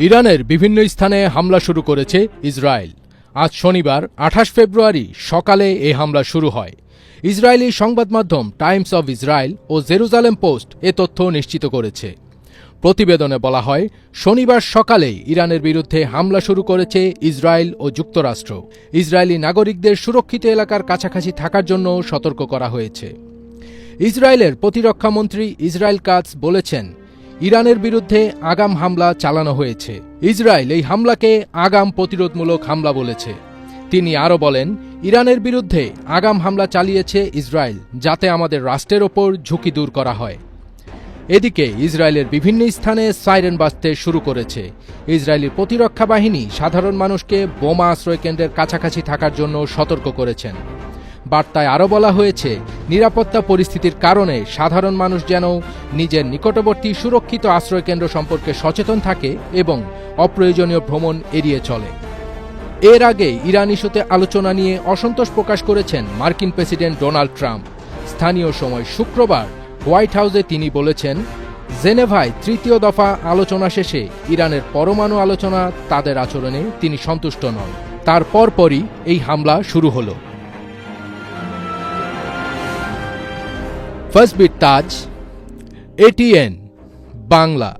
ইরানের বিভিন্ন স্থানে হামলা শুরু করেছে ইসরায়েল। আজ শনিবার 28 ফেব্রুয়ারি সকালে এই হামলা শুরু হয়। ইসরায়েলি সংবাদ মাধ্যম টাইমস অব ইসরায়েল ও জেরুজালেম পোস্ট এ তথ্য নিশ্চিত করেছে। প্রতিবেদনে বলা হয়, শনিবার সকালে ইরানের বিরুদ্ধে হামলা শুরু করেছে ইসরায়েল ও যুক্তরাষ্ট্র। ইসরায়েলি নাগরিকদের সুরক্ষিত এলাকার কাছাকাছি থাকার জন্য সতর্ক করা হয়েছে। ইসরায়েলের প্রতিরক্ষামন্ত্রী ইসরায়েল কাটজ বলেছেন, ইরানের বিরুদ্ধে আগাম হামলা চালানো হয়েছে। ইসরায়েল এই হামলাকে আগাম প্রতিরোধমূলক হামলা বলেছে। তিনি আরও বলেন, ইরানের বিরুদ্ধে আগাম হামলা চালিয়েছে ইসরায়েল, যাতে আমাদের রাষ্ট্রের ওপর ঝুঁকি দূর করা হয়। এদিকে ইসরায়েলের বিভিন্ন স্থানে সাইরেন বাজতে শুরু করেছে। ইসরায়েলি প্রতিরক্ষা বাহিনী সাধারণ মানুষকে বোমা আশ্রয়কেন্দ্রের কাছাকাছি থাকার জন্য সতর্ক করেছেন। বার্তায় আরও বলা হয়েছে, নিরাপত্তা পরিস্থিতির কারণে সাধারণ মানুষ যেন নিজের নিকটবর্তী সুরক্ষিত আশ্রয়কেন্দ্র সম্পর্কে সচেতন থাকে এবং অপ্রয়োজনীয় ভ্রমণ এড়িয়ে চলে। এর আগে ইরান ইস্যুতে আলোচনা নিয়ে অসন্তোষ প্রকাশ করেছেন মার্কিন প্রেসিডেন্ট ডোনাল্ড ট্রাম্প। স্থানীয় সময় শুক্রবার হোয়াইট হাউসে তিনি বলেছেন, জেনেভায় তৃতীয় দফা আলোচনা শেষে ইরানের পরমাণু আলোচনা তাদের আচরণে তিনি সন্তুষ্ট নন। তার পরপরই এই হামলা শুরু হলো। ফার্স্ট বিট তাজ, এটিএন বাংলা।